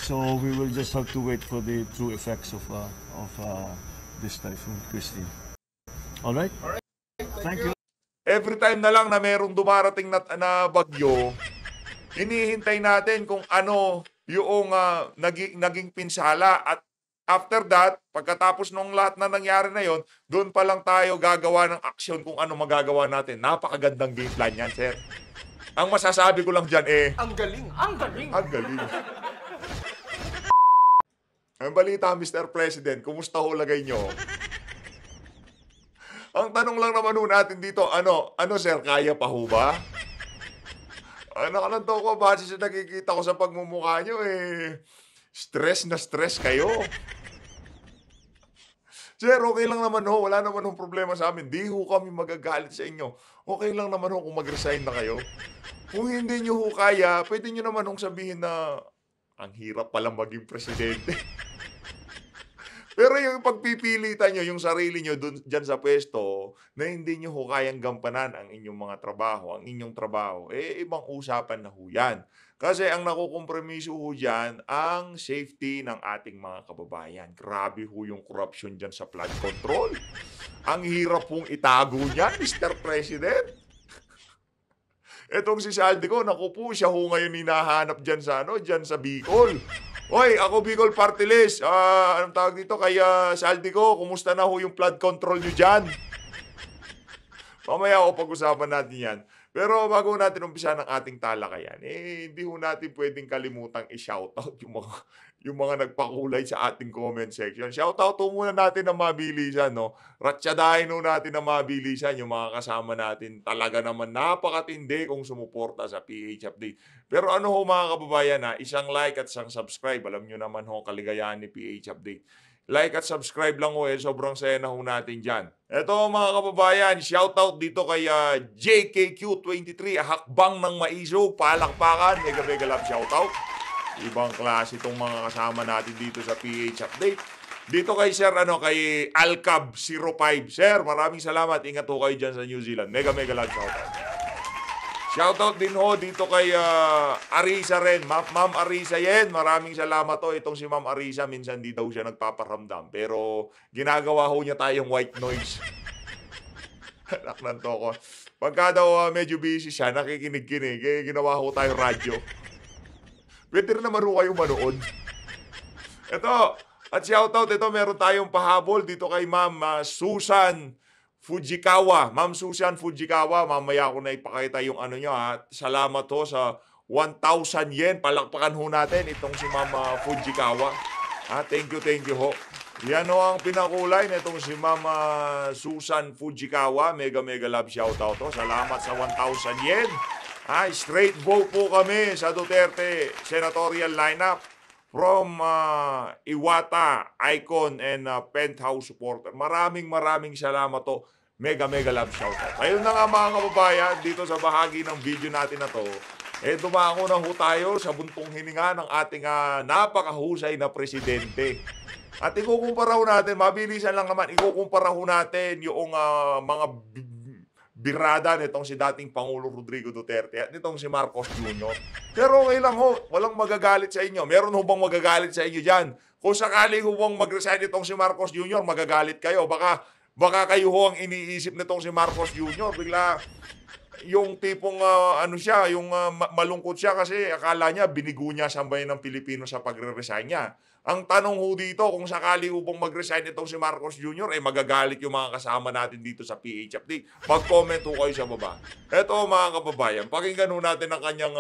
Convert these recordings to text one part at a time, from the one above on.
So we will just have to wait for the true effects of this typhoon, Christine. All right? Thank you. Every time na lang na merong dumarating na bagyo, hinihintay natin kung ano yung naging pinsala, at after that, pagkatapos nung lahat na nangyari na yon, doon pa lang tayo gagawa ng aksyon kung ano magagawa natin. Napakagandang game plan yan, sir. Ang masasabi ko lang dyan ang galing, ang galing. ang galing. Ang balita, Mr. President, kumusta ho lagay nyo? Ang tanong lang naman ho natin dito, ano sir, kaya pa ho ba? Nakalanto ko, base sa nakikita ko sa pagmumukha nyo, stress na stress kayo. Sir, okay lang naman ho, wala naman hong problema sa amin. Di ho kami magagalit sa inyo. Okay lang naman ho kung mag-resign na kayo. Kung hindi nyo ho kaya, pwede nyo naman hong sabihin na ang hirap palang maging presidente. Pero yung pagpipilitan nyo, yung sarili nyo dyan sa pwesto, na hindi nyo ho kayang gampanan ang inyong mga trabaho, ang inyong trabaho, ibang usapan na ho yan. Kasi ang nakukompromiso ho dyan, ang safety ng ating mga kababayan. Grabe ho yung corruption dyan sa flood control. Ang hirap hong itago niyan, Mr. President. Etong si Saldico, naku po, siya ho ngayon hinahanap dyan sa Bicol. Oy, ako Bicol Party List. Anong tawag dito? Kaya Saldico, kumusta na ho yung flood control nyo dyan? Mamaya ako pag-usapan natin yan. Pero bago natin umpisa ng ating talakayan, hindi ho natin pwedeng kalimutang i-shoutout yung mga nagpakulay sa ating comment section. Shoutout ho muna natin na mabilisan, no? Ratsadahin ho natin na mabilisan yung mga kasama natin. Talaga naman napakatindi kung sumuporta sa PH Update. Pero ano ho mga kababayan, isang like at isang subscribe. Alam nyo naman ho kaligayahan ni PH Update. Like at subscribe lang ho, sobrang saya na ho natin dyan. Eto mga kababayan, shoutout dito kay JKQ23, Hakbang ng Maiso, Palakpakan, mega love shoutout. Ibang klase itong mga kasama natin dito sa PH Update. Dito kay Sir, kay Alcab05. Sir, maraming salamat. Ingat ho kayo dyan sa New Zealand. Mega love shoutout. Shoutout din ho dito kay Arisa rin. Ma'am Arisa yan. Maraming salamat ho. Itong si Ma'am Arisa, minsan di daw siya nagpaparamdam. Pero ginagawa ho niya tayong white noise. Anak ng toko. Pagka daw medyo busy siya, nakikinig-kinig, ginawa ho tayong radyo. Pwede rin naman ho kayo manood. Ito, at shoutout, ito meron tayong pahabol dito kay Ma'am Susan Fujikawa. Ma'am Susan Fujikawa, mamaya ko na ipakita yung nyo ha. Salamat ho sa 1,000 yen. Palakpakan ho natin itong si Ma'am Fujikawa. Thank you ho. Yan ho ang pinakulay nitong si Ma'am Susan Fujikawa. Mega love shoutout ho. Salamat sa 1,000 yen. Straight vote po kami sa Duterte senatorial lineup from Iwata, Icon, and Penthouse supporter. Maraming salamat to. Mega love shoutout. Ayun na nga mga kababayan, dito sa bahagi ng video natin na to, dumako na ho tayo sa buntong hininga ng ating napakahusay na presidente. At ikukumpara ho natin, mabilisan lang naman, ikukumpara ho natin yung mga birada nitong si dating Pangulo Rodrigo Duterte at nitong si Marcos Jr. Pero okay lang ho, walang magagalit sa inyo. Meron ho bang magagalit sa inyo dyan? Kung sakali ho bang mag-resign itong si Marcos Jr., magagalit kayo. Baka kayo ho ang iniisip nitong si Marcos Jr. Bigla yung tipong yung malungkot siya kasi akala niya binigo niya sa bayan ng Pilipino sa pagre-resign niya. Ang tanong ho dito, kung sakali ho bang mag-resign itong si Marcos Jr., magagalit yung mga kasama natin dito sa PH Update. Mag-comment ho kayo sa baba. Eto mga kababayan, pakinggan ho natin ang kanyang,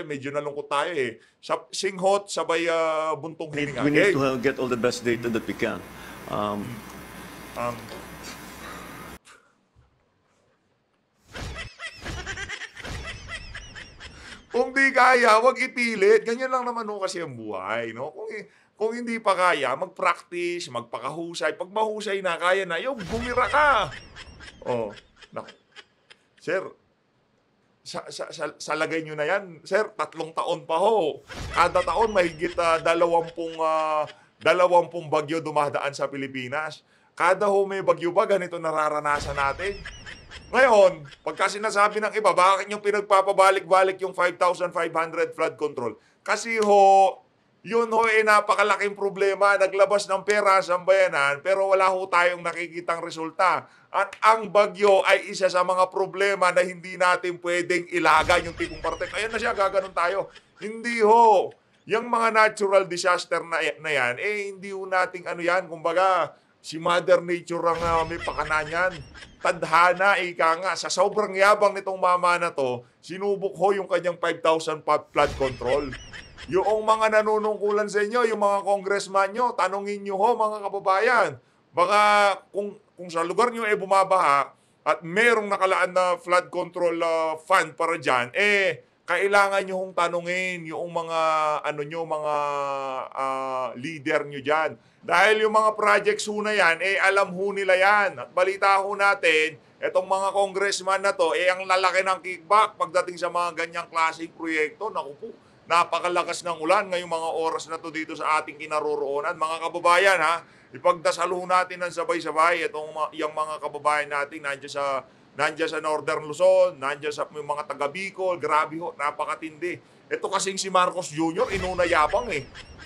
medyo nalungkot tayo singhot sabay buntong hininga. We need to get all the best data that we can. Kung di kaya, wag ipilit. Ganyan lang naman ho kasi ang buhay, no? Kung hindi pa kaya, mag-practice, magpakahusay. Pag mahusay na, kaya na, bumira ka. Naku. Sir, sa lagay nyo na yan, sir, 3 taon pa ho. Kada taon, mahigit 20 bagyo dumadaan sa Pilipinas. Kada ho may bagyo ba, ganito nararanasan natin. Ngayon, pagka sinasabi ng iba, bakit yung pinagpapabalik-balik yung 5,500 flood control? Kasi ho, Yun ho napakalaking problema. Naglabas ng pera sa sambayanan pero wala ho tayong nakikitang resulta. At ang bagyo ay isa sa mga problema na hindi natin pwedeng ilagan yung tipong parte. Ayan na siya, gaganon tayo. Hindi ho. Yung mga natural disaster na yan, hindi ho nating yan. Kumbaga, si Mother Nature ang may pakanan yan. Tadhana, ika nga. Sa sobrang yabang nitong mama na to, sinubok ho yung kanyang 5,000 flood control. Yung mga nanunungkulan sa inyo, yung mga congressman nyo, tanungin nyo ho mga kababayan. Baka kung sa lugar nyo bumabaha at merong nakalaan na flood control fund para dyan, kailangan nyo hong tanungin yung mga mga leader nyo dyan. Dahil yung mga projects ho na yan, alam ho nila yan. At balita ho natin, etong mga congressman na to, ang lalaki ng kickback pagdating sa mga ganyang klaseng proyekto. Naku po, napakalakas ng ulan ngayong mga oras na to dito sa ating kinaroroonan. Mga kababayan ipagdasal ho natin ng sabay-sabay itong yung mga kababayan natin nandiyan sa Northern Luzon, nandiyan sa mga taga Bicol. Grabe ho, napakatindi. Ito kasing si Marcos Jr., inunayabang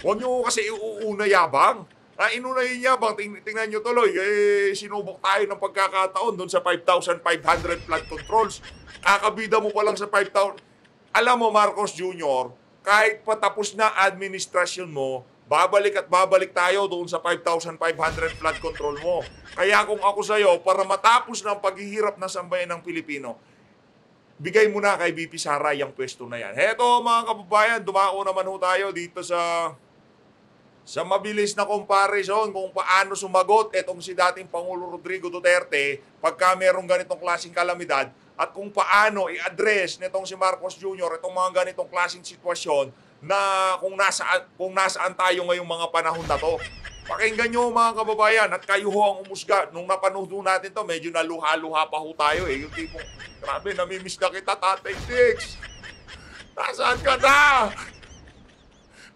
Huwag nyo kasi iunayabang. Inunay yabang, tingnan nyo tuloy, sinubok tayo ng pagkakataon doon sa 5,500 flood controls. Kakabida mo pa lang sa 5,000. Alam mo, Marcos Jr., kahit patapos na administrasyon mo, babalik at babalik tayo doon sa 5,500 flood control mo. Kaya kung ako sa'yo, para matapos ng paghihirap ng sambayan ng Pilipino, bigay mo na kay BP Sara yung pwesto na yan. Heto mga kababayan, dumako naman ho tayo dito sa mabilis na comparison kung paano sumagot itong si dating Pangulo Rodrigo Duterte pagka merong ganitong klaseng kalamidad at kung paano i-address nitong si Marcos Jr. itong mga ganitong klaseng sitwasyon na kung nasaan tayo ngayong mga panahon na to. Pakinggan nyo mga kababayan at kayo ho ang umusga. Nung napanood natin to, medyo naluha-luha pa ho tayo Yung tipong, grabe, namimiss na kita, Tatay Tix. Nasaan ka na?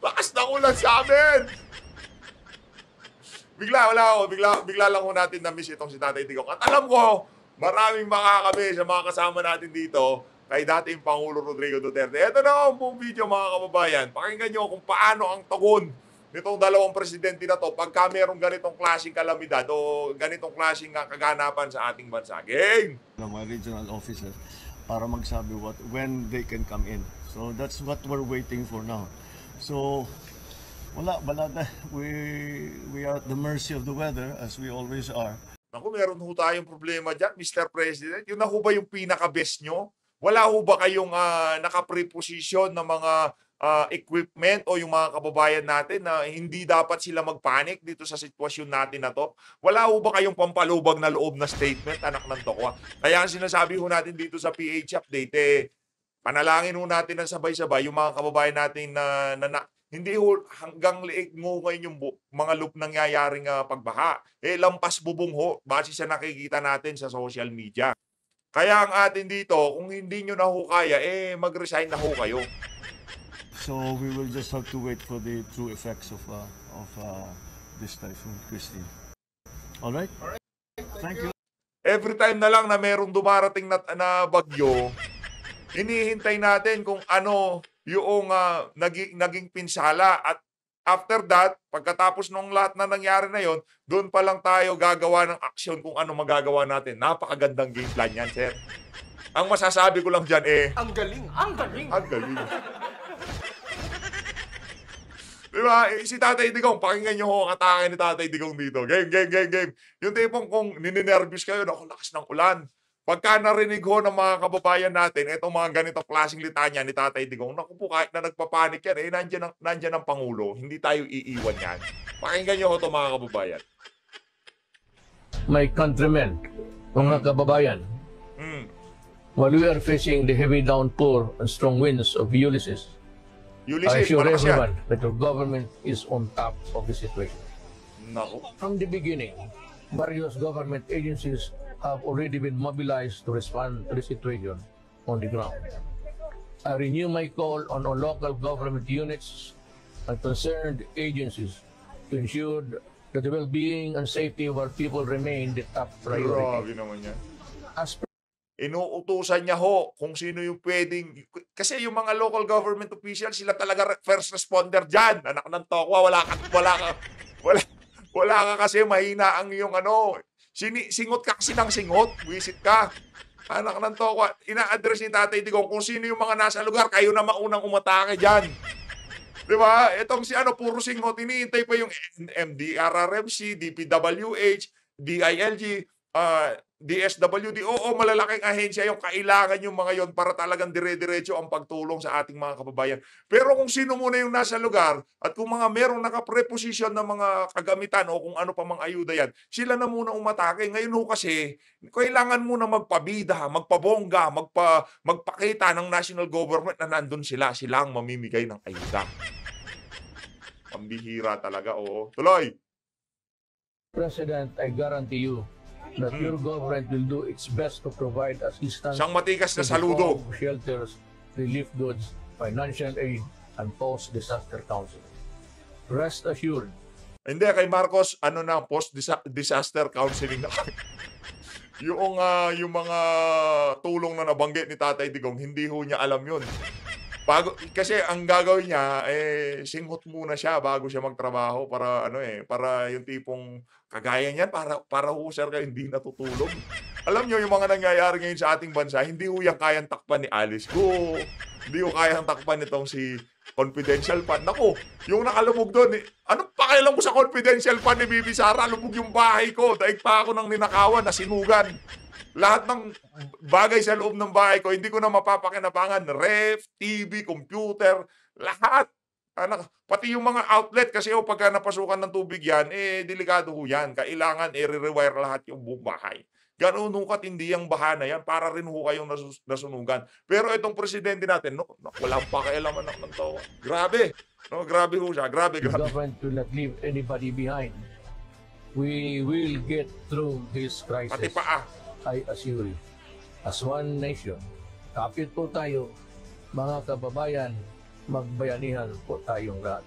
Lakas ng ulan sa amin. Bigla lang ho natin na-miss itong si Tatay Digong. At alam ko, maraming makakabi sa mga kasama natin dito kay dating Pangulo Rodrigo Duterte. Ito na ang buong video mga kababayan. Pakinggan nyo kung paano ang tugon nitong dalawang presidente na to pagka merong ganitong klaseng kalamidad o ganitong klaseng kaganapan sa ating bansa. Game! My regional officer para magsabi when they can come in. So that's what we're waiting for now. So wala na. We are at the mercy of the weather as we always are. Naku, meron ho tayong problema dyan, Mr. President. Yun na ho ba yung pinaka-best nyo? Wala ho ba kayong naka-preposition ng mga equipment o yung mga kababayan natin na hindi dapat sila magpanik dito sa sitwasyon natin na to? Wala ho ba kayong pampalubag na loob na statement, anak ng tokwa? Kaya ang sinasabi ho natin dito sa PH Update, panalangin ho natin ng sabay-sabay yung mga kababayan natin na hindi ho hanggang liig mo ngayon yung mga nangyayaring pagbaha. Lampas bubong ho, base sa nakikita natin sa social media. Kaya ang atin dito, kung hindi nyo na ho kaya, mag-resign na ho kayo. So we will just have to wait for the true effects of this typhoon, Christine. All right? Thank you. Every time na lang na merong dumarating na bagyo, hinihintay natin kung ano yung naging pinsala at after that, pagkatapos ng lahat na nangyari na yon, doon pa lang tayo gagawa ng aksyon kung ano magagawa natin. Napakagandang game plan yan, sir. Ang masasabi ko lang dyan Ang galing! Ang galing! ang galing. Diba? Si Tatay Digong, pakinggan nyo ho ang atake ni Tatay Digong dito. Game. Yung tipong kung nininervous kayo, naku, lakas ng ulan. Pagka narinig ho ng mga kababayan natin, itong mga ganitong klaseng litanya ni Tatay Digong, naku po, kahit na nagpapanik yan, nandyan ang Pangulo. Hindi tayo iiwan yan. Pakinggan nyo ho ito mga kababayan. My countrymen, mga kababayan, while we are facing the heavy downpour and strong winds of Ulysses, I assure malakas yan. everyone that your government is on top of the situation. Naku. From the beginning, various government agencies have already been mobilized to respond to the situation on the ground. I renew my call on all local government units and concerned agencies to ensure that the well-being and safety of our people remain the top priority. Grabe naman yan. As per inuutusan niya ho kung sino yung pwedeng kasi yung mga local government officials, sila talaga first responder diyan. Anak ng tokwa, wala wala ka kasi mahina ang iyong ano, singot ka kasi ng singot, wisit ka. Anak ng tokwa, ina-address ni Tatay Digong kung sino yung mga nasa lugar, kayo na maunang umatake diyan. 'Di ba? Etong si ano, puro singot, iniintay pa yung MDRRMC, DPWH, DILG, DSWD. Oo, malalaking ahensya yung kailangan yung mga yon para talagang dire-diretso ang pagtulong sa ating mga kababayan. Pero kung sino muna yung nasa lugar at kung mga merong naka-preposition na mga kagamitan o kung ano pa mang ayuda yan, sila na muna umatake. Ngayon ho kasi, kailangan muna magpabida, magpabongga, magpakita ng national government na nandun sila. Sila ang mamimigay ng ayuda. Pambihira talaga, oo. Tuloy! President, I guarantee you that your government will do its best to provide assistance Siyang matikas na in the saludo. form of shelters, relief goods, financial aid, and post-disaster counseling. Rest assured, Hindi, kay Marcos, ano na, post-disaster counseling na. yung mga tulong na nabanggit ni Tatay Digong, hindi ho niya alam yun. Kasi ang gagawin niya, singhot muna siya bago siya magtrabaho para para yung tipong kagaya niyan, para ho sir kayo hindi natutulog. Alam niyo yung mga nangyayari ngayon sa ating bansa, hindi ho yan kayang takpan ni Alice Go. Hindi ho kayang takpan nitong si Confidential Fund. Naku, yung nakalubog doon, anong pakialam mo sa Confidential Fund ni Bibi Sara? Lubog yung bahay ko. Daig pa ako ng ninakawan, nasinugan. Lahat ng bagay sa loob ng bahay ko, hindi ko na mapapakinabangan. Ref, TV, computer, lahat. Pati yung mga outlet, kasi pagka napasukan ng tubig yan, delikado ho yan. Kailangan re-rewire lahat yung buong bahay. Ganoon ho katindi ang baha na yan para rin ho kayong nasunugan. Pero itong presidente natin, walang pakialaman ng tawa. Grabe. Grabe ho siya. Grabe. the government will not leave anybody behind. We will get through this Pati crisis, paa. I assure you. As one nation, kapit po tayo, mga kababayan, magbayanihan po tayong lahat.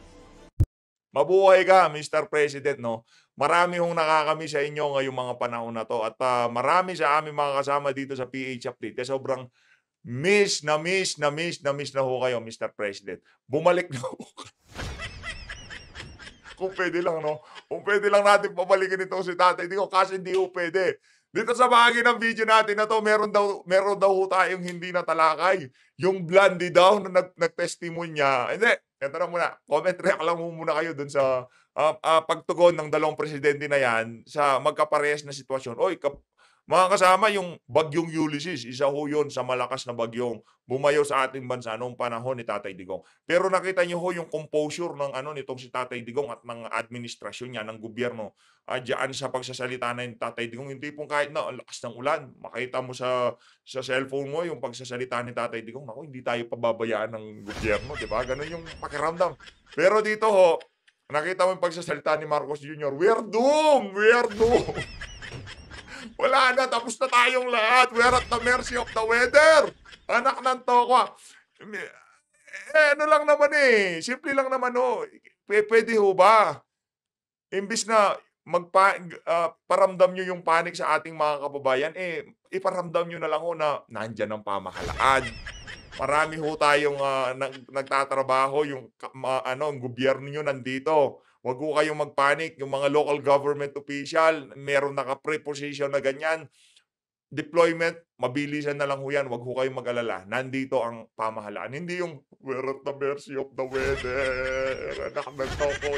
Mabuhay ka, Mr. President, no? Marami hong nakakami sa inyo ngayong mga panahon na to at marami sa aming mga kasama dito sa PH Update. Kaya sobrang miss na ho kayo, Mr. President. Bumalik na ho. Kung pwede lang, no? Kung pwede lang natin pabalikin ito si Tatay Digong kasi hindi ho pwede. Dito sa bahagi ng video natin na to, meron daw ho tayong hindi natalakay. Yung Blondie daw na nagtestimonya. Hindi, ito na muna. Comment react lang muna kayo dun sa pagtugon ng dalawang presidente na yan sa magkaparehas na sitwasyon. Mga kasama, yung bagyong Ulysses, isa ho yun sa malakas na bagyong bumayo sa ating bansa noong panahon ni Tatay Digong. Pero nakita niyo ho yung composure ng nitong si Tatay Digong at ng administrasyon niya, ng gobyerno. Diyan sa pagsasalita na yung Tatay Digong, yung tipong kahit na ang lakas ng ulan, makita mo sa cellphone mo yung pagsasalita ni Tatay Digong, naku, hindi tayo pababayaan ng gobyerno, di ba? Ganun yung pakiramdam. Pero dito ho, nakita mo yung pagsasalita ni Marcos Jr., we're doomed! We're doomed! Wala na, tapos na tayong lahat. We're at the mercy of the weather. Anak ng tokwa. Ano lang naman simple lang naman pwede ho ba? Imbis na paramdam nyo yung panic sa ating mga kababayan, iparamdam nyo na lang ho na nandyan ang pamahalaan. Marami ho tayong nagtatrabaho, yung ang gobyerno nyo nandito. Huwag ho kayong magpanik. Yung mga local government official, meron naka-preposition na ganyan. Deployment, mabilisan na lang ho yan. Huwag ho kayong mag-alala. Nandito ang pamahalaan. Hindi yung, we're at the mercy of the weather. Anak ng toko,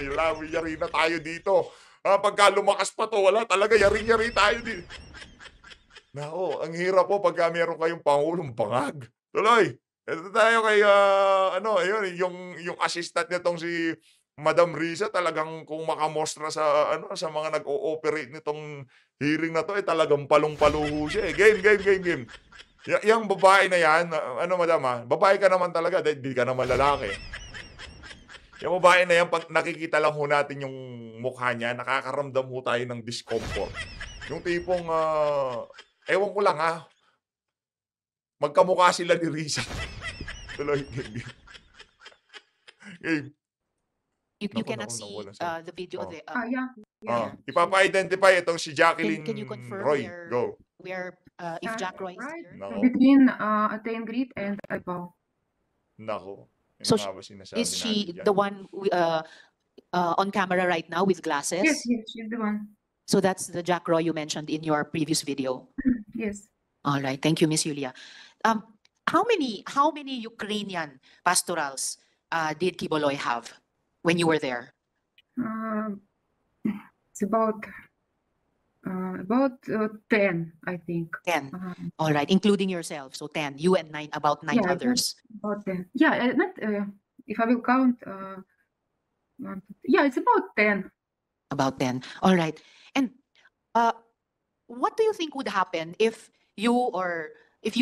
yari na tayo dito. Pagka lumakas pa to, wala talaga, yari tayo dito. Nako, ang hirap po pagka meron kayong pangulong bangag. Tuloy, ito tayo kay, ayun, yung assistant nitong si Madam Risa, talagang kung makamostra sa mga nag-ooperate nitong hearing na to, talagang palong-paluho siya. Game. Yang babae na yan, madam babae ka naman talaga, dahil di ka naman lalaki. Yung babae na yan, pag nakikita lang ho natin yung mukha niya, nakakaramdam ho tayo ng discomfort. Yung tipong, ewan ko lang magkamukha sila ni Risa. Tuloy, game. You Naku, cannot naku, see nawala siya. the video Oh. of the Yeah. Ipapa-identify itong si Jacqueline Can you confirm Roy. where- Go. where if Jack Roy is Right here? Nako, between Ate Ingrid and Ipaw. nako. So Ano nga ba sinasabi is natin she dyan? the one on camera right now with Yes, glasses? yes, she's the one. So that's the Jack Roy you mentioned in your previous video. Yes. All right, thank you, Miss Yulia. Um, how many Ukrainian pastorals did Kiboloy have when you were there? It's about 10, I think. 10. Uh, All right, including yourself. So 10. You and about nine yeah, others. about 10. Yeah, not if I will count. Yeah, it's about 10. About 10. All right. And what do you think would happen if you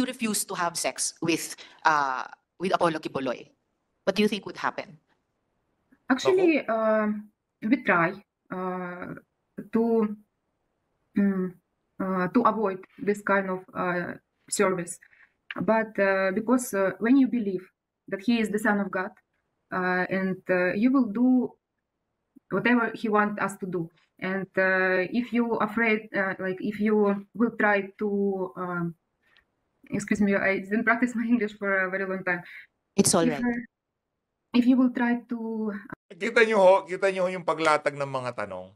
refuse to have sex with Apollo Kiboloy? What do you think would happen? Actually, we try to avoid this kind of service, but because when you believe that he is the Son of God, and you will do whatever he wants us to do, and if you afraid, like if you will try to, excuse me, I didn't practice my English for a very long time. It's all If right. if you will try to Kita nyo ho yung paglatag ng mga tanong.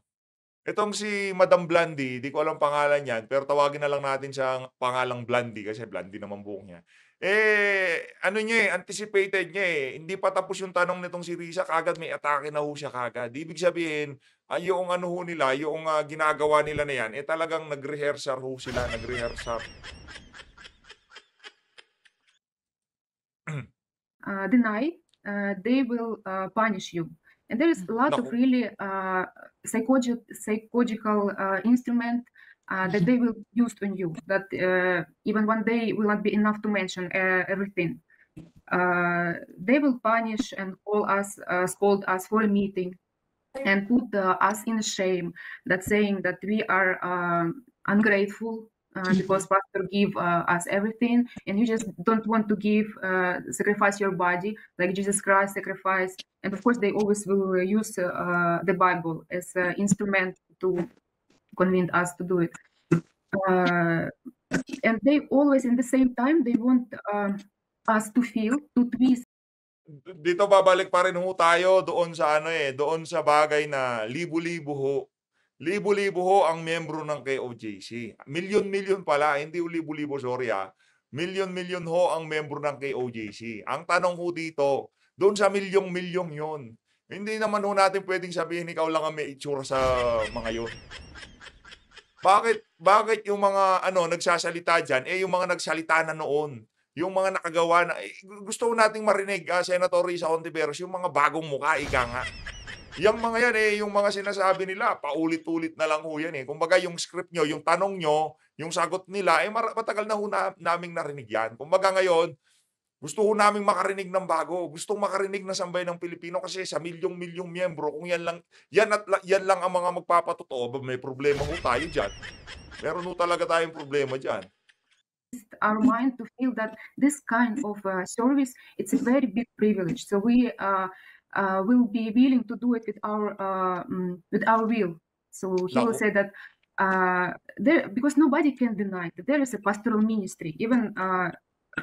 Itong si Madam Blandy, di ko alam pangalan niyan, pero tawagin na lang natin siyang pangalang Blandy kasi Blandy naman buhok niya. Ano niya anticipated niya Hindi pa tapos yung tanong nitong si Risa, kaagad may atake na ho siya kaagad. Ibig sabihin, yung ano ho nila, yung ginagawa nila na yan, talagang nag-rehearsal ho sila, nag-rehearsal. deny, they will punish you. And there is a lot of Naku. really psychological instrument that they will use on you. That even one day will not be enough to mention everything. They will punish and scold us for a meeting, and put us in shame. That saying that we are ungrateful. Because pastor give us everything, and you just don't want to sacrifice your body like Jesus Christ sacrificed. And of course, they always will use the Bible as an instrument to convince us to do it. And they always, in the same time, they want us to feel, to twist. Dito babalik pa rin ho tayo doon sa doon sa bagay na libo-libo ho. Libo-libo ho ang miyembro ng KOJC. Milyon-milyon pala, hindi libo-libo, sorry Milyon-milyon ho ang miyembro ng KOJC. Ang tanong ho dito, doon sa milyong-milyong yon, hindi naman ho natin pwedeng sabihin ikaw lang ang may itsura sa mga yon. Bakit yung mga nagsasalita dyan, yung mga nagsalita na noon, yung mga nakagawa na, gusto ko nating marinig, Senator Risa Hontiveros, yung mga bagong mukha, ika nga. Yung mga yan yung mga sinasabi nila, paulit-ulit na lang ho yan Kumbaga yung script nyo, yung tanong nyo, yung sagot nila, matagal na ho naming narinig yan. Kumbaga ngayon, gusto ho naming makarinig ng bago. Gusto makarinig ng sambayan ng Pilipino kasi sa milyong-milyong miyembro, kung yan lang ang mga magpapatotoo, may problema ho tayo dyan. Meron ho talaga tayong problema dyan. Our mind to feel that this kind of service, it's a very big privilege. So we will be willing to do it with our will. So he will say that because nobody can deny that there is a pastoral ministry, even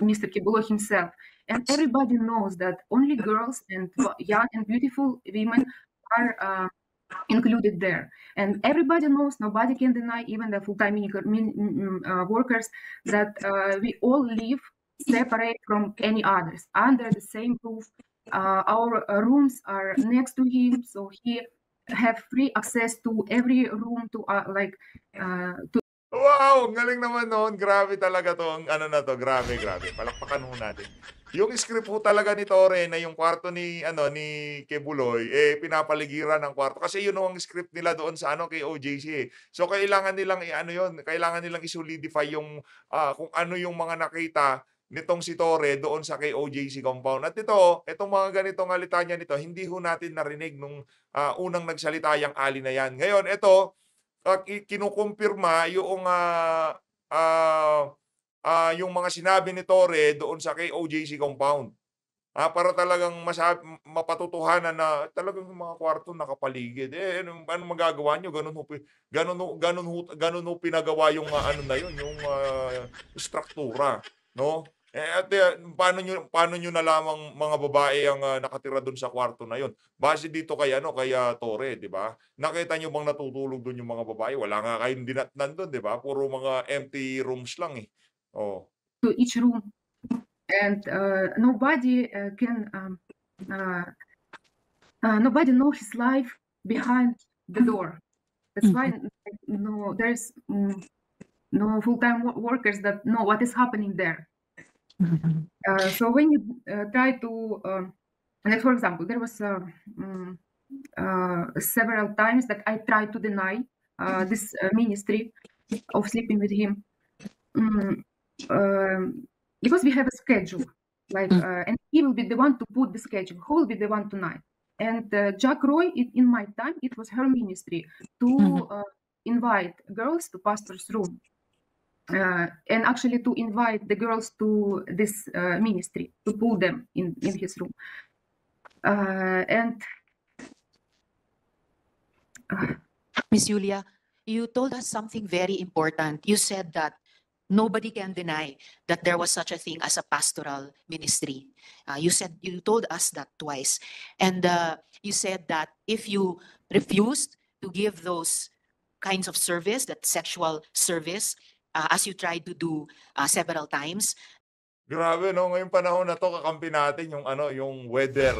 Mr. Kiboloy himself, and everybody knows that only girls and young and beautiful women are included there. And everybody knows, nobody can deny, even the full-time workers, that we all live separate from any others, under the same roof. Our rooms are next to him, so he have free access to every room to to. Wow! Ang galing naman noon. Grabe talaga to. Grabe. Palakpakan ho natin. Yung script ho talaga ni Tore na yung kwarto ni Kibuloy, pinapaligiran ng kwarto. Kasi yun ang script nila doon sa kay OJC. So kailangan nilang kailangan nilang i-solidify yung kung ano yung mga nakita nitong si Tore doon sa kay OJC compound. At itong mga ganitong alitanya nito, hindi ho natin narinig nung unang nagsalita yung ali na yan. Ngayon, kinukumpirma yung mga sinabi ni Tore doon sa kay OJC compound. para talagang mapatutuhanan na talagang yung mga kwarto nakapaligid. Eh, anong magagawa niyo gano'n ho pinagawa yung, ano na yun, yung, struktura, 'no? Eh, at, paano niyo nalamang mga babae ang, nakatira dun sa kwarto na yun? Base dito kay ano, kay, Torre, 'di ba? Nakita niyo bang natutulog dun yung mga babae? Wala nga kayong dinatnan dun, 'di ba? Puro mga empty rooms lang, eh. Oh. To each room, and nobody can uh, nobody know his life behind the door. That's why no, there's no full-time workers that know what is happening there. So when you try to, like for example, there was several times that I tried to deny this ministry of sleeping with him, because we have a schedule, like, and he will be the one to put the schedule. Who will be the one tonight? And Jack Roy, in my time, it was her ministry to invite girls to pastor's room. And actually to invite the girls to this ministry, to pull them in his room. And Miss Julia, you told us something very important. You said that nobody can deny that there was such a thing as a pastoral ministry. You told us that twice. And you said that if you refused to give those kinds of service, that sexual service, as you tried to do several times. Grabe 'no, ngayong panahon na 'to kakampi natin yung ano, yung weather.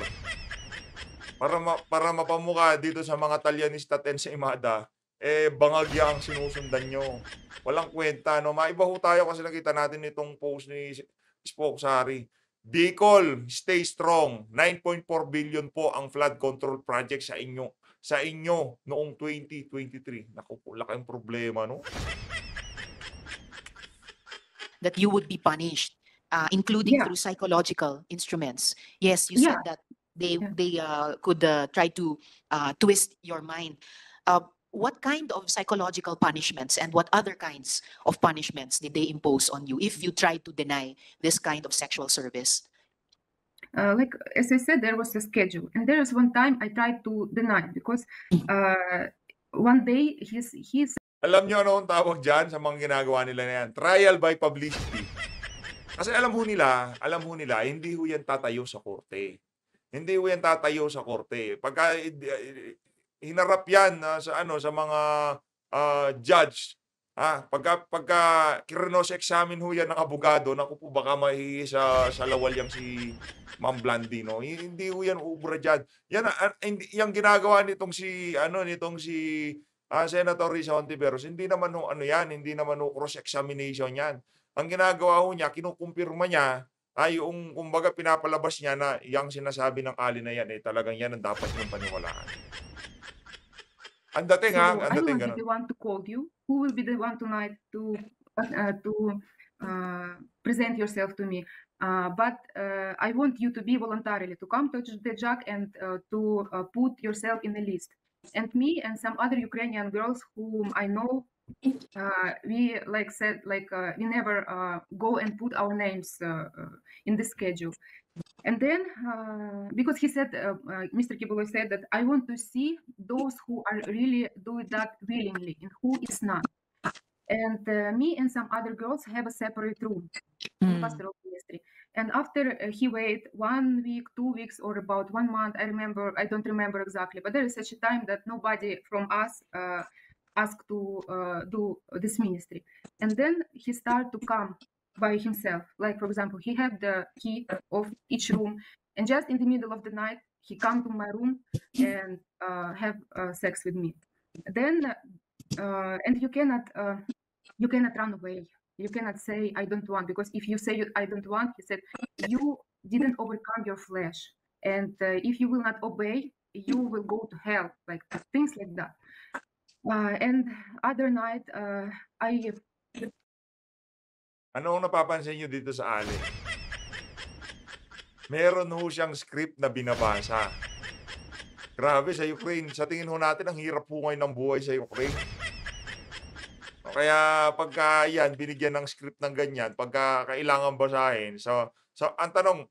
Para mapamukha dito sa mga Talyanista at Ensaimada, eh, bangagya ang sinusundan niyo. Walang kuwenta 'no. Maiba ho tayo kasi nakita natin itong post ni Spoke Sari. Bicol, stay strong. 9.4 billion po ang flood control project sa inyo noong 2023. Naku po, laking problema 'no. That you would be punished, including Yeah. through psychological instruments. Yes, you said that they could try to twist your mind. What kind of psychological punishments and what other kinds of punishments did they impose on you if you tried to deny this kind of sexual service? like as I said, there was a schedule, and there was one time I tried to deny because one day he's Alam niyo ano ang tawag diyan sa mga ginagawa nila na yan? Trial by publicity. Kasi alam ho nila, hindi ho yan tatayo sa korte. Hindi ho yan tatayo sa korte. Pagka hinarap yan sa mga judge, pagka krinos-examine ho yan ng abogado, naku po baka mahihi sa lawal yang si Ma'am Blandino. Hindi ho yan ubra dyan. Yan, yung ginagawa nitong si Senator Risa Hontiveros, hindi naman ho hindi naman ho cross-examination yan. Ang ginagawa ho niya, kinukumpirma niya, yung kumbaga pinapalabas niya na yung sinasabi ng ali na yan, talagang yan ang dapat niyong paniwalaan. Ang dating I ang will dating be ganun. the one to call you. Who will be the one tonight to present yourself to me? But I want you to be voluntarily to come to the Jack and to put yourself in the list. And me and some other Ukrainian girls whom I know, we we never go and put our names in the schedule. And then, because he said, Mr. Kibuloy said that I want to see those who are really doing that willingly and who is not. And me and some other girls have a separate room in pastoral ministry. And after he waited 1 week, 2 weeks, or about 1 month, I don't remember exactly, but there is such a time that nobody from us asked to do this ministry. And then he started to come by himself. Like, for example, he had the key of each room, and just in the middle of the night, he come to my room and have sex with me. Then, and you cannot run away. You cannot say I don't want, because if you say I don't want, he said you didn't overcome your flesh, and if you will not obey, you will go to hell, like things like that. And other night, Ano ang napapansin niyo dito sa Ali? Meron ho siyang script na binabasa. Grabe sa Ukraine. Sa tingin ho natin, ang hirap po ngayon ng buhay sa Ukraine. Kaya pagka yan, binigyan ng script ng ganyan, pagka kailangan basahin. So ang tanong,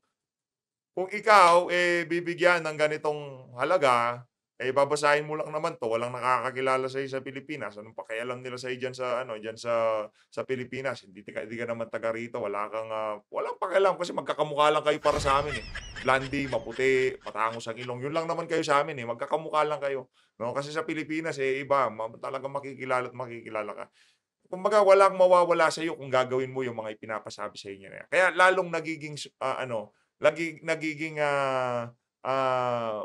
kung ikaw, bibigyan ng ganitong halaga, babasahin mo lang naman 'to, walang nakakakilala sa'yo sa Pilipinas, anong pakialam nila sa'yo diyan sa ano, diyan sa Pilipinas, hindi ka naman taga rito, wala kang, walang pakialam kasi magkakamukha lang kayo para sa amin, eh. Blondie, maputi, matangos ang ilong, yun lang naman kayo sa amin, eh, magkakamukha lang kayo, 'no? Kasi sa Pilipinas, iba, talagang makikilala at makikilala ka. Kumbaga walang mawawala sa'yo kung gagawin mo yung mga ipinapasabi sa inyo na yan. Kaya lalong nagiging nagiging,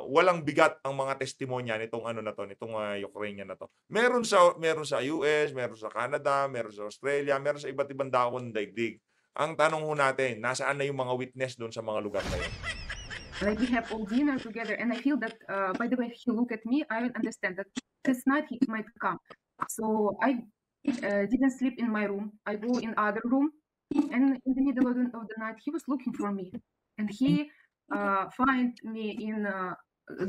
walang bigat ang mga testimonya nitong ano na 'to, nitong, Ukrainian na 'to. Meron sa US, meron sa Canada, meron sa Australia, meron sa iba't ibang dako ng daigdig. Ang tanong ho natin, nasaan na yung mga witness do'n sa mga lugar na yun? Like we have all dinner together, and I feel that by the way he look at me, I understand that this night he might come. So I didn't sleep in my room. I go in other room, and in the middle of the night he was looking for me, and he find me in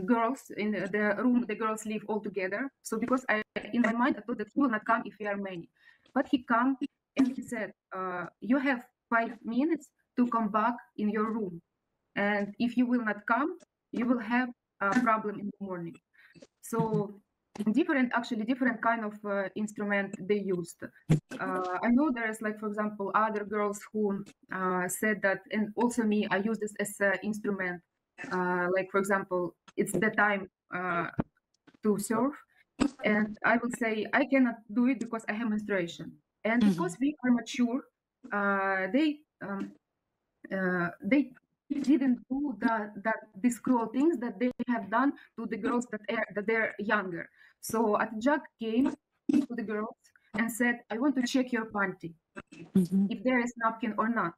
girls in the room the girls live all together. So because in my mind I thought that he will not come if we are many, but he come and he said, you have 5 minutes to come back in your room, and if you will not come you will have a problem in the morning. So different kind of instrument they used. I know there's like for example other girls who said that, and also me, I use this as an instrument, like for example it's the time to serve, and I will say I cannot do it because I have menstruation, and because we are mature, they didn't do that these cruel things that they have done to the girls that they're younger. So Jack came to the girls and said, I want to check your panty if there is napkin or not.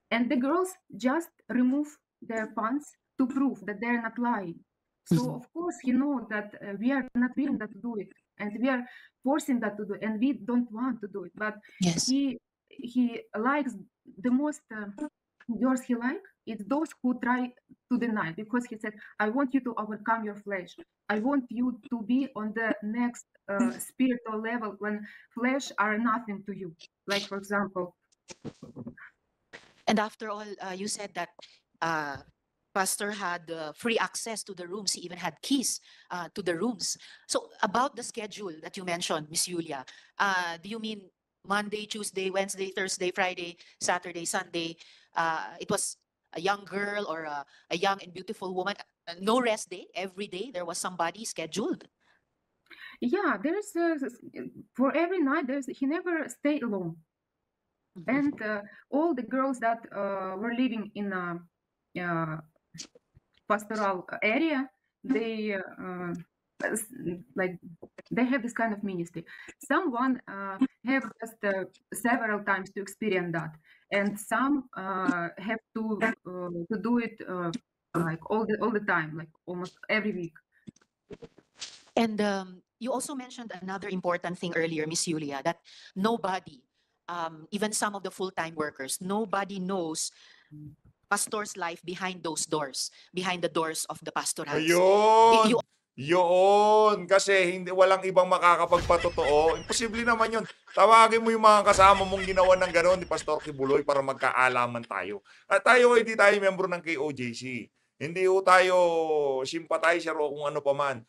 And the girls just remove their pants to prove that they're not lying. So of course he know that we are not willing that to do it, and we are forcing that to do it, and we don't want to do it. But Yes. he likes the most girls he like, it's those who try to deny, because he said, I want you to overcome your flesh. I want you to be on the next spiritual level when flesh are nothing to you. Like for example, And after all, you said that Pastor had free access to the rooms. He even had keys to the rooms. So about the schedule that you mentioned, Miss Yulia, do you mean Monday, Tuesday, Wednesday, Thursday, Friday, Saturday, Sunday? It was a young girl or a young and beautiful woman. No rest day. Every day there was somebody scheduled. yeah, there's for every night he never stay alone. And all the girls that were living in a pastoral area, they like they have this kind of ministry. Someone have just several times to experience that, and some have to do it like all the time, like almost every week. And you also mentioned another important thing earlier, Miss Yulia, that nobody, even some of the full-time workers, nobody knows pastor's life behind those doors, behind the doors of the pastoral house. Ayun! Yun! Kasi walang ibang makakapagpatotoo. Imposible naman yun. Tawagin mo yung mga kasama mong ginawa ng gano'n ni Pastor Kibuloy para magkaalaman tayo. At tayo, hindi tayo membro ng KOJC. Hindi ho tayo sympathizer o kung ano pa man.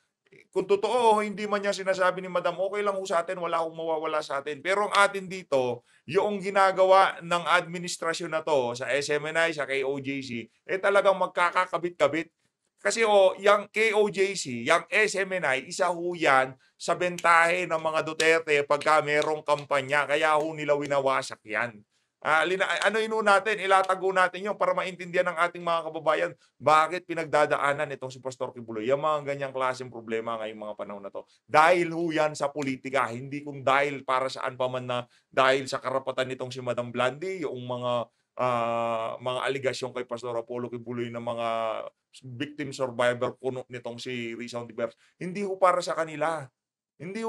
Kung totoo, hindi man niya sinasabi ni Madam, okay lang ho sa atin, wala akong mawawala sa atin. Pero ang atin dito, yung ginagawa ng administrasyon na to sa SMNI, sa KOJC, talagang magkakakabit-kabit. Kasi yung KOJC, yung SMNI, isa ho yan sa bentahe ng mga Duterte pagka merong kampanya. Kaya ho nila winawasak yan. Ilatago natin yun para maintindihan ng ating mga kababayan bakit pinagdadaanan itong si Pastor Kibuloy. Yung mga ganyang klaseng problema ngayong mga panahon na to. Dahil ho yan sa politika, hindi kung dahil para saan pa man na dahil sa karapatan nitong si Madam Blondie, yung mga aligasyon kay Pastor Apollo Kibuloy ng mga victim survivor kuno nitong si Risa Ontiveros. Hindi ho para sa kanila. Hindi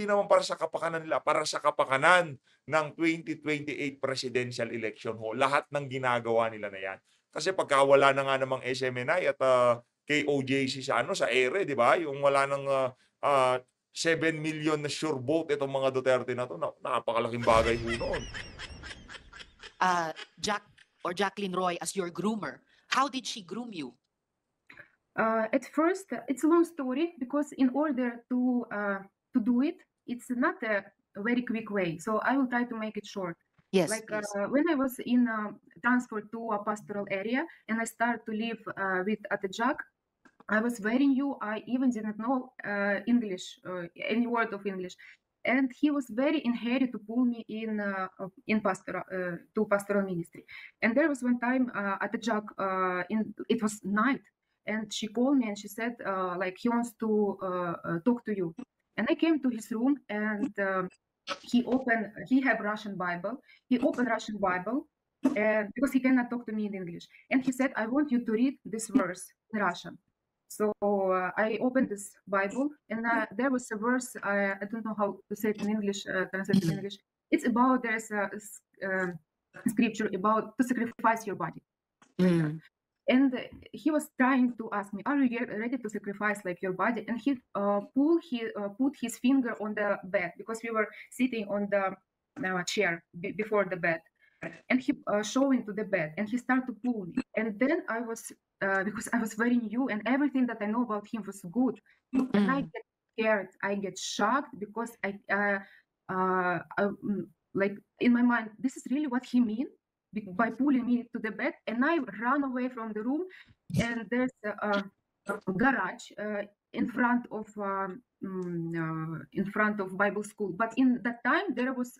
naman para sa kapakanan nila, para sa kapakanan ng 2028 presidential election ho. Lahat ng ginagawa nila na yan. Kasi pagka wala na nga namang SMNI at KOJC sa ere, di ba? Yung wala ng 7 million na sure vote itong mga Duterte na to, napakalaking bagay ho noon. Jack or Jacqueline Roy as your groomer, how did she groom you? At first, it's a long story because in order to do it, it's not a very quick way. So I will try to make it short. Yes, Like please. when I was in transferred to a pastoral area and I started to live with Atejak, I was very new. I even didn't know English, any word of English, and he was very in hurry to pull me in pastoral to pastoral ministry. And there was one time Atejak, it was night, and she called me and she said like he wants to talk to you. And I came to his room and he had Russian Bible. He opened Russian Bible and because he cannot talk to me in English. And he said, I want you to read this verse in Russian. So I opened this Bible and there was a verse, I don't know how to say it in English, translate in English. It's about, there's a scripture about to sacrifice your body. Mm. And he was trying to ask me, are you ready to sacrifice like your body? And he put his finger on the bed because we were sitting on the chair before the bed. And he showing to the bed and he started to pull me. And then I was, because I was very new and everything that I know about him was good. And I get scared, I get shocked because like in my mind, this is really what he mean by pulling me to the bed. And I ran away from the room and there's a garage in front of Bible school. But in that time there was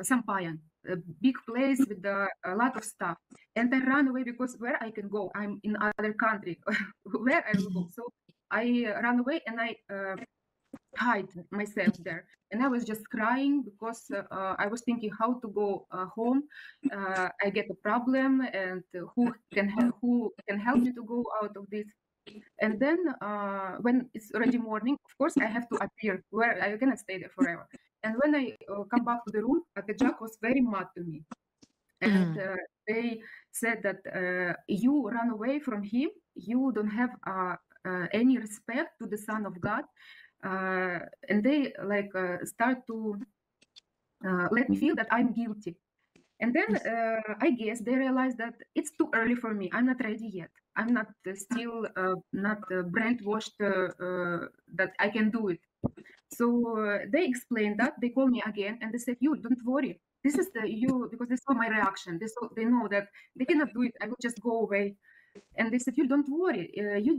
Sampayan, a big place with a lot of stuff. And I ran away because where I can go? I'm in other country. Where I will go? So I ran away and I hide myself there. And I was just crying because I was thinking how to go home. I get a problem and who can help me to go out of this. And then when it's already morning, of course, I have to appear where I cannot stay there forever. And when I come back to the room, Atejak was very mad to me. And they said that you run away from him, you don't have any respect to the Son of God. And they like start to let me feel that I'm guilty. And then I guess they realized that it's too early for me. I'm not ready yet. I'm not still not brainwashed that I can do it. So they explained that. They called me again and they said, "You don't worry. This is you because they saw my reaction. They know that they cannot do it. I will just go away." And they said, "You don't worry. You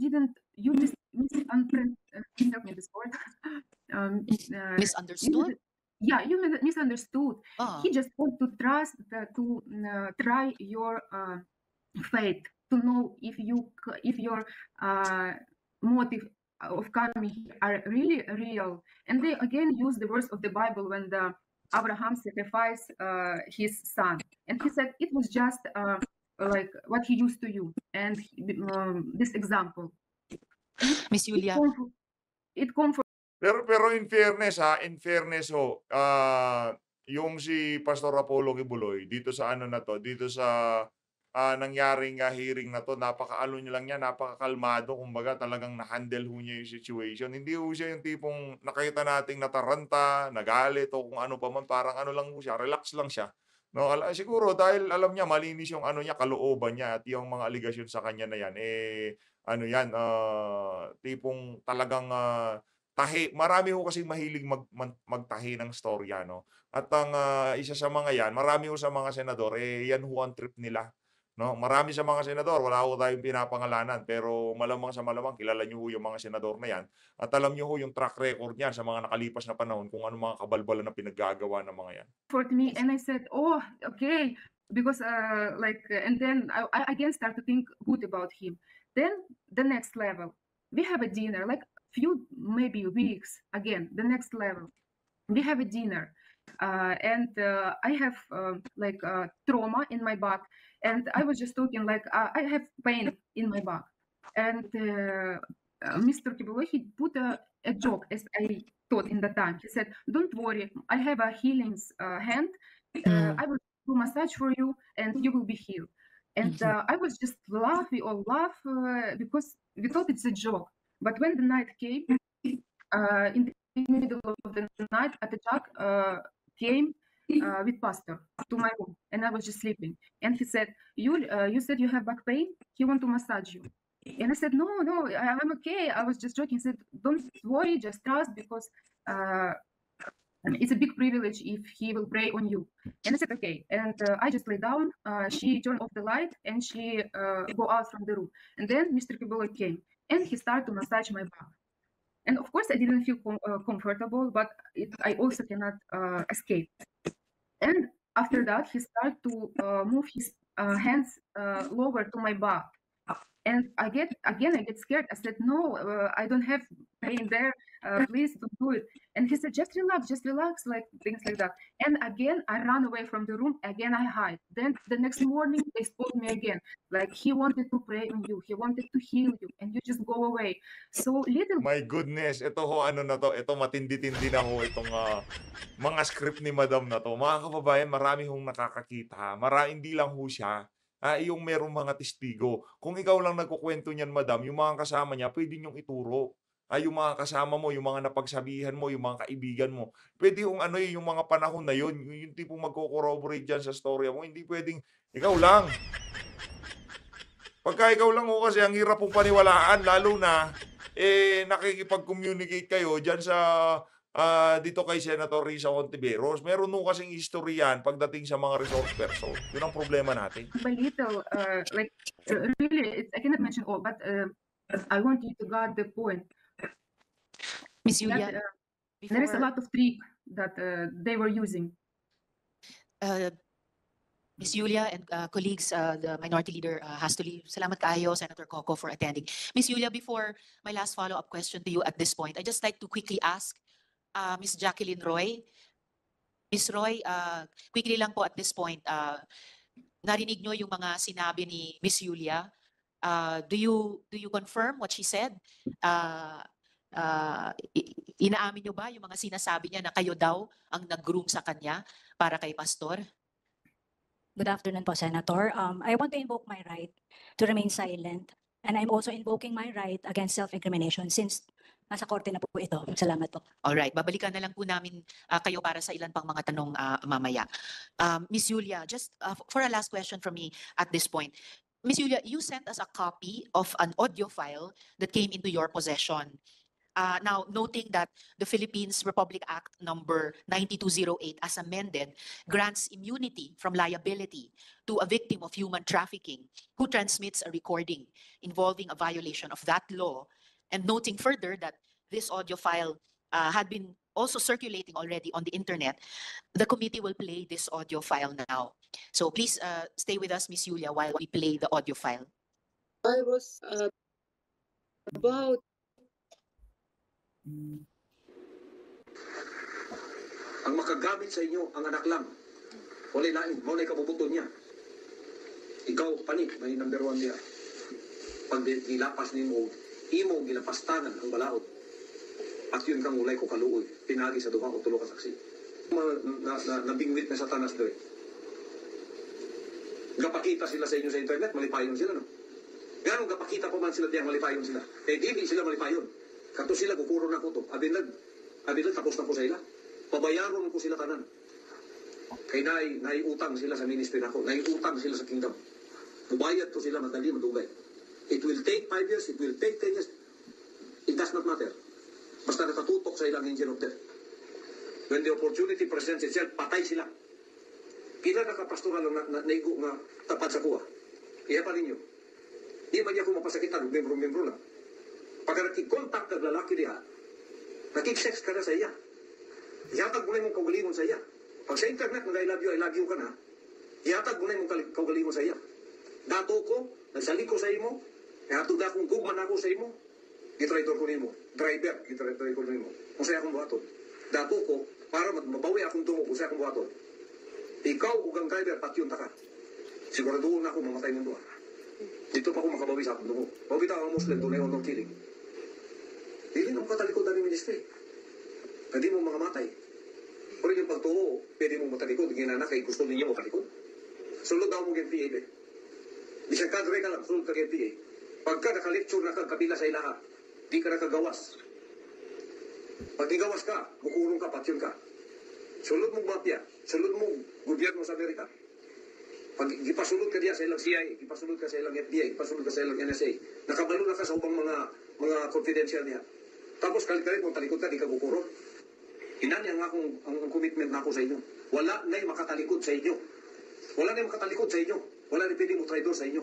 help me this word. Misunderstood? You misunderstood. Oh. He just want to trust try your faith to know if your motive of coming here are really real. And they again use the verse of the Bible when Abraham sacrificed his son, and he said it was just like what he used to you, and this example. Miss Julia. It comforts. Pero in fairness yung si Pastor Apollo Kibuloy dito sa ano na to, dito sa nangyaring hearing na to, napakaano niya lang niya, napakakalmado, kumbaga talagang na-handle ho niya yung situation. Hindi ho siya yung tipong nakita nating nataranta, nagalit o kung ano pa man, parang ano lang ho siya, relax lang siya. No, siguro dahil alam niya malinis yung ano niya, kalooban niya at yung mga aligasyon sa kanya na yan ano yan, tipong talagang tahi. Marami ho kasi mahilig magtahi ng storya, no? At ang isa sa mga yan, marami ho sa mga senador, yan ho ang trip nila. No? Marami sa mga senador, wala ho tayong pinapangalanan, pero malamang sa malamang, kilala niyo ho yung mga senador na yan. At alam niyo ho yung track record niyan sa mga nakalipas na panahon, kung ano mga kabalbalan na pinaggagawa ng mga yan. For me, and I said, oh, okay, because and then I again start to think good about him. Then the next level, we have a dinner, like few maybe weeks, again, the next level, we have a dinner. And I have trauma in my back, and I was just talking like I have pain in my back. And Mr. Kibuloy, he put a joke, as I thought in the time. He said, "Don't worry, I have a healing hand. I will do massage for you, and you will be healed." And I was just laughing or laugh because we thought it's a joke. But when the night came, in the middle of the night, Atejak came with pastor to my room, and I was just sleeping. And he said, you said you have back pain. He want to massage you." And I said, "No, no, I'm okay. I was just joking." He said, "Don't worry, just trust, because it's a big privilege if he will pray on you." And I said, "Okay." And I just lay down. She turned off the light and she go out from the room. And then Mr. Kibolo came and he started to massage my back. And of course, I didn't feel comfortable, but I also cannot escape. And after that, he started to move his hands lower to my back. And I get scared. I said, "No, I don't have pain there. Please don't do it." And he said, just relax, like things like that. And again, I ran away from the room. Again, I hide. Then the next morning, they spoke me again. Like, he wanted to pray on you. He wanted to heal you, and you just go away. So little My goodness, ito ho, ano na to, ito matindi-tindi na ho itong mga script ni Madam na to. Mga kababayan, marami hong nakakakita. Hindi lang ho siya. Yung merong mga testigo. Kung ikaw lang nagkukwento niyan, Madam, yung mga kasama niya, pwede niyong ituro. Yung mga kasama mo, yung mga napagsabihan mo, yung mga kaibigan mo. Pwede yung ano yung mga panahon na yun, yung tipong magko-corroborate dyan sa storya mo. Hindi pwedeng, ikaw lang. Pagka ikaw lang ho kasi, ang hirap pong paniwalaan, lalo na, nakikipag-communicate kayo dyan sa, dito kay Senator Risa Hontiveros. Meron ho kasing history yan pagdating sa mga resource person. Yun ang problema natin. by little, really, I cannot mention all, but I want you to get the point. Miss That, Julia, there is a before, lot of trick that they were using. Miss Julia and colleagues, the minority leader has to leave. Salamat kaayo, Senator Coco, for attending. Miss Julia, before my last follow-up question to you at this point, I'd just like to quickly ask Miss Jacqueline Roy. Miss Roy, quickly lang po at this point, narinig nyo yung mga sinabi ni Miss Julia. Do you confirm what she said? Inaamin nyo ba yung mga sinasabi niya na kayo daw ang nag-groom sa kanya para kay Pastor? Good afternoon po, Senator. I want to invoke my right to remain silent, and I'm also invoking my right against self-incrimination since nasa korte na po ito. Salamat po. Alright, babalikan na lang po namin kayo para sa ilan pang mga tanong mamaya. Miss Julia, just for a last question from me at this point. Miss Julia, you sent us a copy of an audio file that came into your possession. Now, noting that the Philippines Republic Act number 9208 as amended grants immunity from liability to a victim of human trafficking who transmits a recording involving a violation of that law, and noting further that this audio file had been also circulating already on the internet, the committee will play this audio file now. So please stay with us, Miss Julia, while we play the audio file. I was about ang makagamit sa inyo ang anak lang. Walay lain, walay kabubuton niya. Ikaw, panik, may number 1 niya. Pag gilapas ni mo, imo gilapastanan ang balaod. At yun kang ulay ko kaluoy. Pinagi sa duha o tulo ka saksi. Nabingwit na satanas doon. Gapakita sila sa inyo sa internet, malipayon sila, no? Ganong gapakita ko man sila diyang malipayon sila. Dili sila malipayon. Kato sila, kukuro na ko to. Abilag, tapos na ko sa ila. Pabayaron ko sila tanan. Kay naiutang sila sa ministry na ko. Naiutang sila sa kingdom. Mubayad to sila, madali, madugay. It will take 5 years, it will take 10 years. It does not matter. Basta nakatutok sa ilang engine of death. When the opportunity presents itself, patay sila. Kila nakapastoral na naigo nga tapat sa kuha. Iya pa ninyo. Di ba niya ko mapasakitan, membro-membro lang. Pagka nakikontak ka lalaki diha, nakik-sex ka na sa iya. Ihatag mo na mong kaugalingon sa iya. Pag sa internet, I love you ka na, ihatag mo na mong kaugalingon sa iya. Dato ko, nagsaliko sa imo, ihatag na akong gugman ako sa imo, gitraitor ko nimo. Driver, gitraitor ko nimo. Kung sa'yo akong buhaton. Dato ko, para mabawi akong tungo kung sa'yo akong buhaton. Ikaw, ugang driver, patyon ta ka. Siguraduhin na ako mamatay ng duha. Dito pa ako makabawi sa akong tungo. Bawi ta ang Muslim, tunay honor killing. Dili na makatalikodan ng ministry. Hindi mo mga matay. Pero yung pagtuo, pwede mo matalikod. Ginana kay gusto ninyo mo talikod. Sulod daw mo ng PA. Di siya kadre ka lang, sulod ka ng PA. Pagka naka-lecture na kang kabila sa ilaha, di ka nakagawas. Pag igawas ka, bukulong ka, patyon ka. Sulod mo mapya. sulod mo, gobyerno sa Amerika. Pag gipasulod ka diya sa ilang CIA, gipasulod ka sa ilang FBI, gipasulod ka sa ilang NSA, nakabalo na ka sa upang mga confidential niya. Tapos kalit-kalit mo talikod ka, di ka kukuron. Inanya nga ang commitment na ako sa inyo. Wala na'y makatalikod sa inyo. Wala na'y makatalikod sa inyo. Wala na'y pwede mo traidor sa inyo.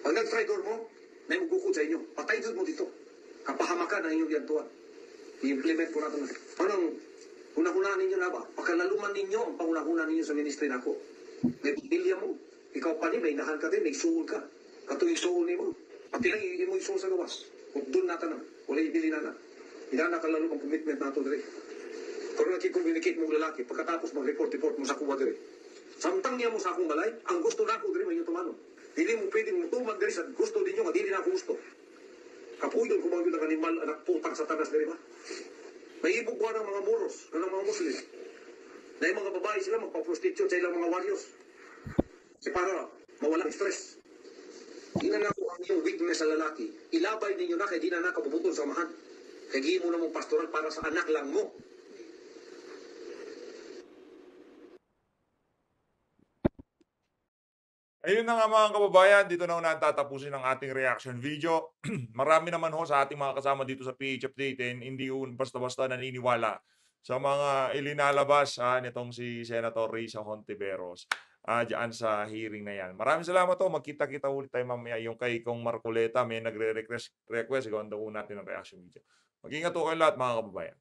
Pag nag-traidor mo, na'y magkukod sa inyo. Patay mo dito. Kapahamakan ang inyong yantuan. I-implement ko na ito. Anong una-una ninyo na ba? Pagkalaluman ninyo ang panguna-una ninyo sa ministry na ako. May pamilya mo. Ikaw pa ni, may nahan ka din, may suol ka. Katuwing suol ni mo. Pati lang mo isuol sa gawas. Kung doon natin na. Wala ibili na na. Hindi na nakalalo ang commitment na ito dire. Kung nakikomunicate mong lalaki, pagkatapos mag-report mo sa kuwa dire. Samtang niya mo sa akong balay, ang gusto na ako dire, may tumano. Hindi mo pwedeng mutuman dire sa gusto ninyo, nga dili na ako gusto. Kapuyon kung mga animal, anak putang satanas dire ba? May ibugwa ng mga moros, ng mga muslim. Na yung mga babae sila magpa-prostitute sa ilang mga warriors. Kasi para mawala ng stress. Tingnan na ko ang iyong weakness sa lalaki. Ilabay ninyo na kaya di na nakabubutol sa mahan. Kaya gihin mo na mong pastoral para sa anak lang mo. Ayun na nga mga kababayan, dito na ho natatapusin ang ating reaction video. Marami naman ho sa ating mga kasama dito sa PH Update, hindi ho basta-basta naniniwala sa mga ilinalabas nitong si Senator Risa Hontiveros diyan sa hearing na yan. Maraming salamat ho. Magkita-kita ulit tayo mamaya. Yung kay Kong Marcoleta may nagre-request. Gawin daw natin ang reaction video. Mag-ingat ho kayo lahat mga kababayan.